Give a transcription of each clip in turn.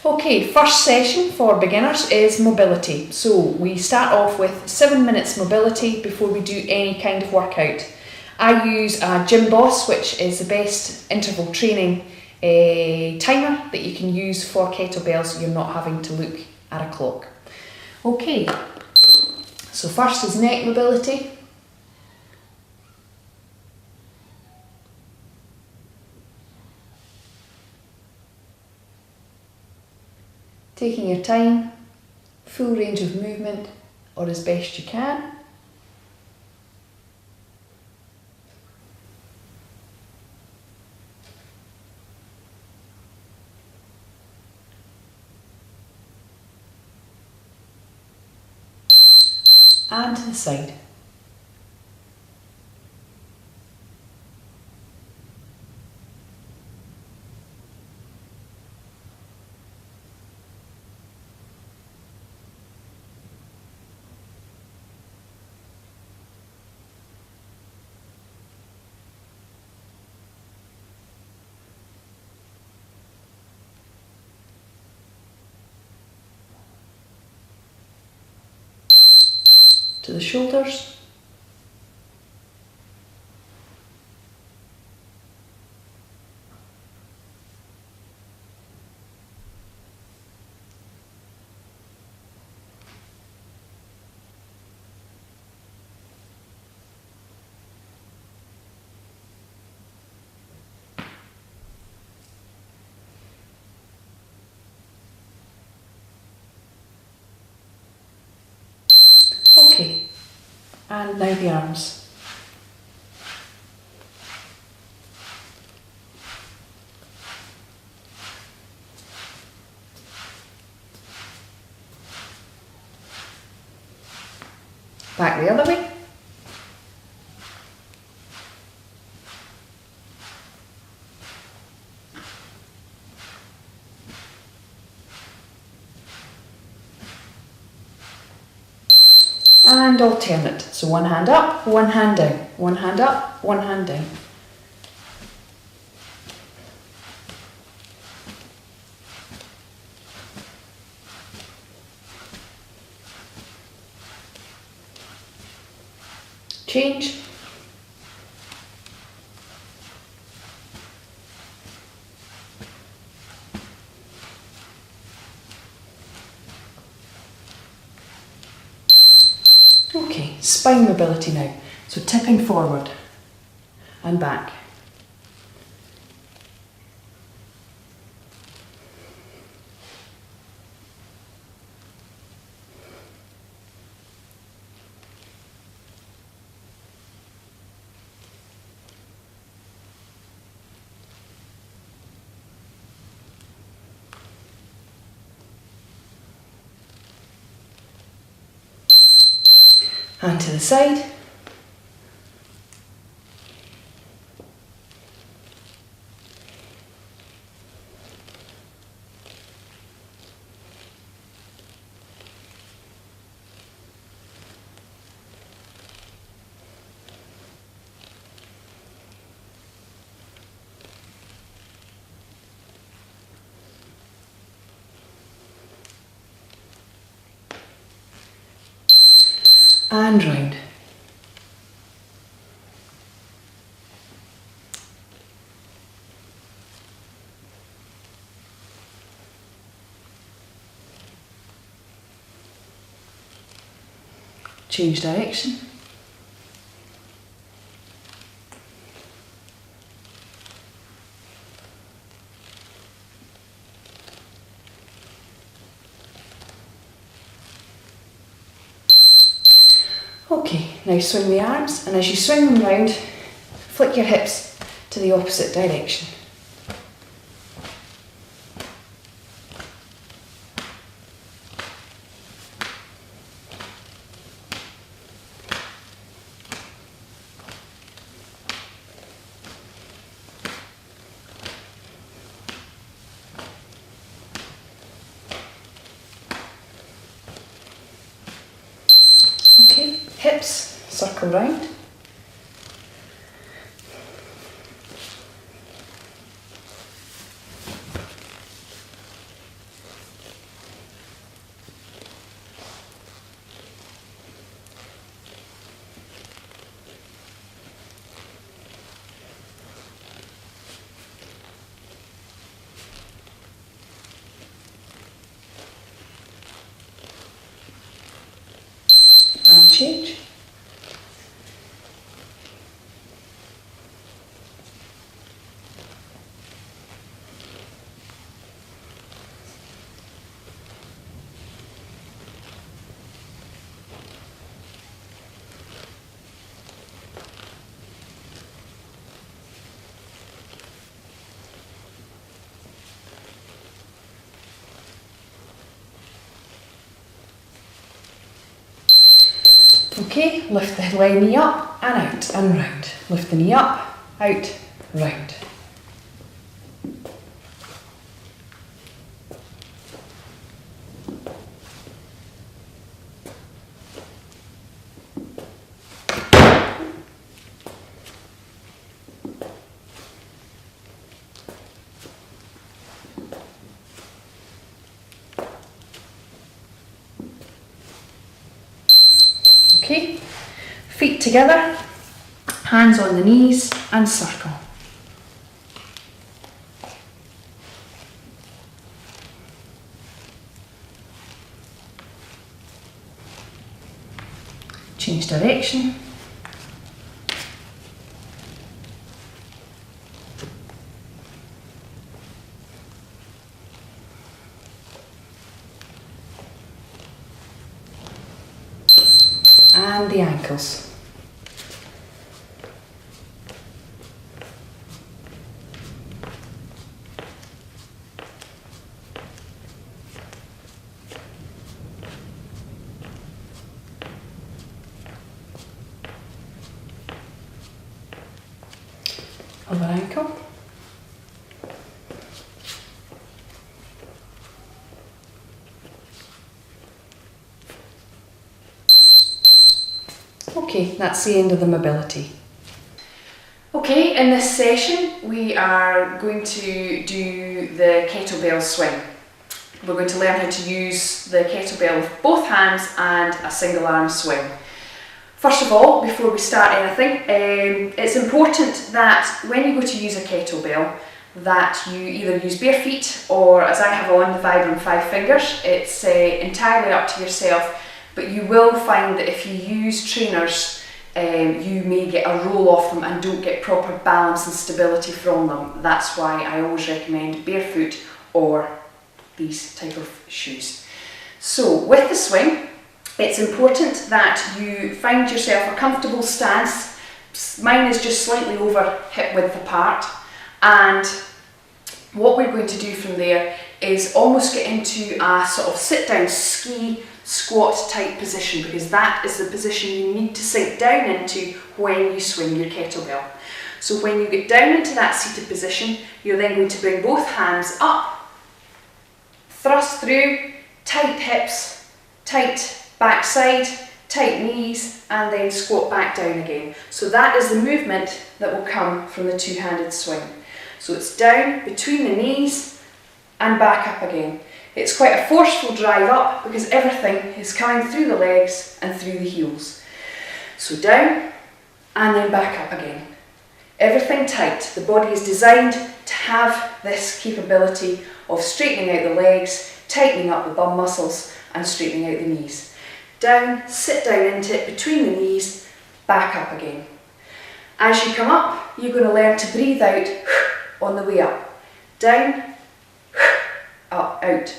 Okay, first session for beginners is mobility. So we start off with 7 minutes mobility before we do any kind of workout. I use a Gym Boss, which is the best interval training timer that you can use for kettlebells so you're not having to look at a clock. Okay, so first is neck mobility. Taking your time, full range of movement, or as best you can. And to the side. To the shoulders. Okay, and now the arms. Back the other way. And alternate. So one hand up, one hand down. One hand up, one hand down. Change. Okay, spine mobility now. So tipping forward and back. And to the side. And round. Change direction. Okay, now swing the arms, and as you swing them round, flick your hips to the opposite direction. Okay, hips circle round. change. Okay, lift the leg knee up and out and round. Lift the knee up, out, round. Okay, feet together, hands on the knees and circle. Change direction. And the ankles. Other ankle. Okay, that's the end of the mobility. Okay, in this session we are going to do the kettlebell swing. We're going to learn how to use the kettlebell with both hands and a single arm swing. First of all, before we start anything, it's important that when you go to use a kettlebell that you either use bare feet or, as I have on, the Vibram 5 fingers. It's entirely up to yourself. But you will find that if you use trainers, you may get a roll off them and don't get proper balance and stability from them. That's why I always recommend barefoot or these type of shoes. So with the swing, it's important that you find yourself a comfortable stance. Mine is just slightly over hip width apart, and what we're going to do from there is almost get into a sort of sit down ski squat type position, because that is the position you need to sink down into when you swing your kettlebell. So when you get down into that seated position, you're then going to bring both hands up, thrust through, tight hips, tight backside, tight knees, and then squat back down again. So that is the movement that will come from the two-handed swing. So it's down between the knees and back up again. It's quite a forceful drive up because everything is coming through the legs and through the heels. So down and then back up again. Everything tight. The body is designed to have this capability of straightening out the legs, tightening up the bum muscles and straightening out the knees. Down, sit down into it between the knees, back up again. As you come up, you're going to learn to breathe out on the way up. Down, up, out.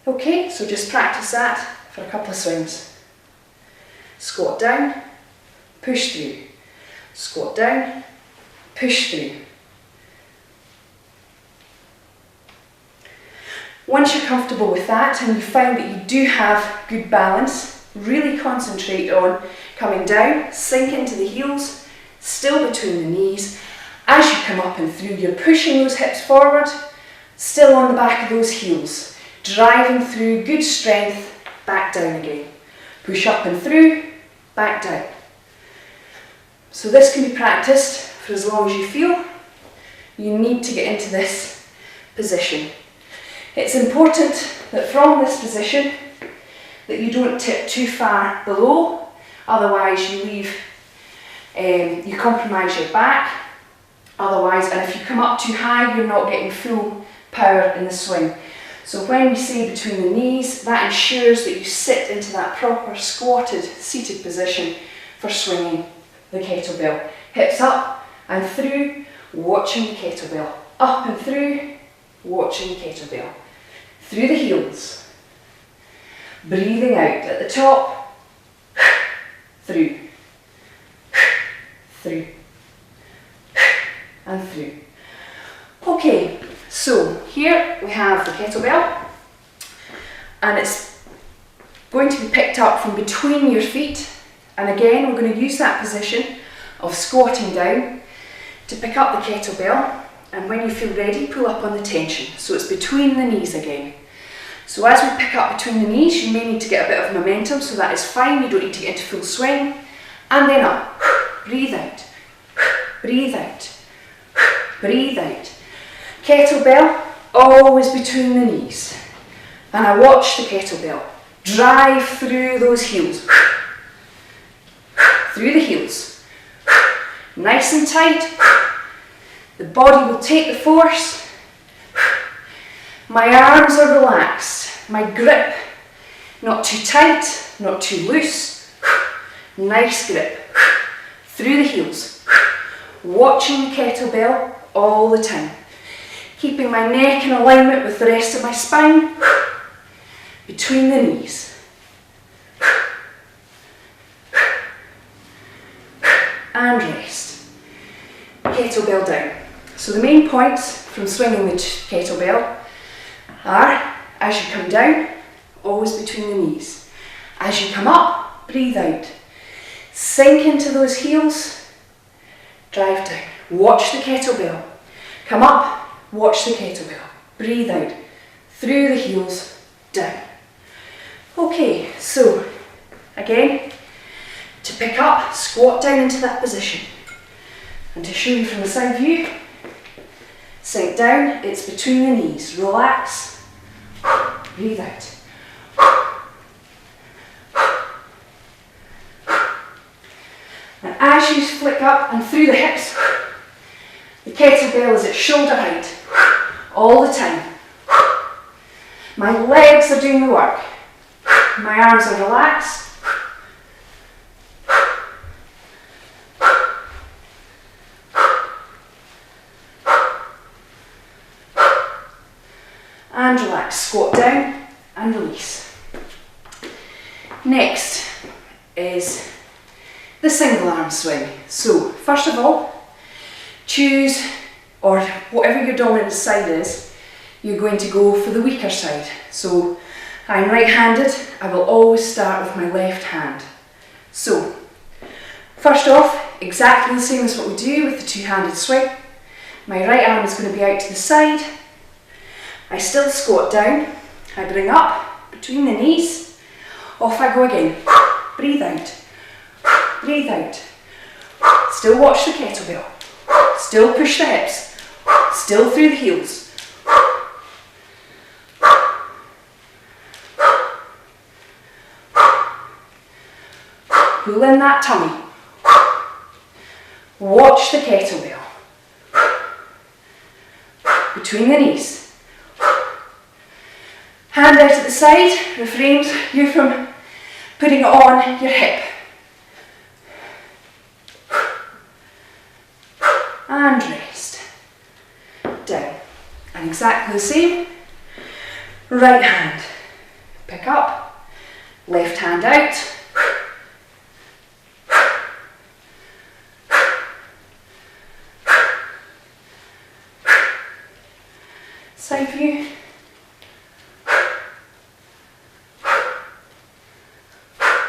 Okay, so just practice that for a couple of swings. Squat down, push through. Squat down, push through. Once you're comfortable with that and you find that you do have good balance, really concentrate on coming down, sink into the heels, still between the knees. As you come up and through, you're pushing those hips forward, still on the back of those heels, driving through, good strength, back down again. Push up and through, back down. So this can be practiced for as long as you feel. You need to get into this position. It's important that from this position that you don't tip too far below, otherwise you leave, you compromise your back. Otherwise, and if you come up too high, you're not getting full power in the swing. So when we say between the knees, that ensures that you sit into that proper squatted, seated position for swinging the kettlebell. Hips up and through, watching the kettlebell. Up and through, watching the kettlebell. Through the heels. Breathing out at the top, through, through, and through. Okay, so here we have the kettlebell, and it's going to be picked up from between your feet, and again we're going to use that position of squatting down to pick up the kettlebell, and when you feel ready, pull up on the tension. So it's between the knees again. So as we pick up between the knees, you may need to get a bit of momentum, so that is fine, you don't need to get into full swing. And then up, breathe out, breathe out, breathe out. Kettlebell, always between the knees. And I watch the kettlebell drive through those heels, through the heels. Nice and tight, the body will take the force. My arms are relaxed, my grip, not too tight, not too loose. Nice grip, through the heels. Watching the kettlebell all the time. Keeping my neck in alignment with the rest of my spine. Between the knees. And rest. Kettlebell down. So the main points from swinging the kettlebell are, as you come down, always between the knees. As you come up, breathe out. Sink into those heels, drive down. Watch the kettlebell. Come up, watch the kettlebell. Breathe out. Through the heels, down. Okay, so again, to pick up, squat down into that position. And to show you from the side view, sink down, it's between the knees. Relax, breathe out. And as you flick up and through the hips, the kettlebell is at shoulder height all the time. My legs are doing the work. My arms are relaxed. And relax, squat down and release. Next is the single arm swing. So first of all, choose, or whatever your dominant side is, you're going to go for the weaker side. So I'm right-handed, I will always start with my left hand. So first off, exactly the same as what we do with the two-handed swing. My right arm is going to be out to the side. I still squat down, I bring up between the knees, off I go again. Breathe out, breathe out. Still watch the kettlebell, still push the hips, still through the heels. Pull in that tummy. Watch the kettlebell. Between the knees. Hand out at the side refrains you from putting it on your hip. And rest. Down. And exactly the same. Right hand. Pick up. Left hand out. Side view.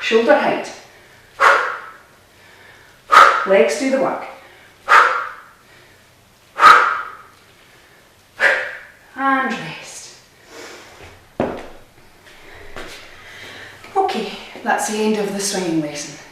Shoulder height. Legs do the work. And rest. Okay, that's the end of the swinging lesson.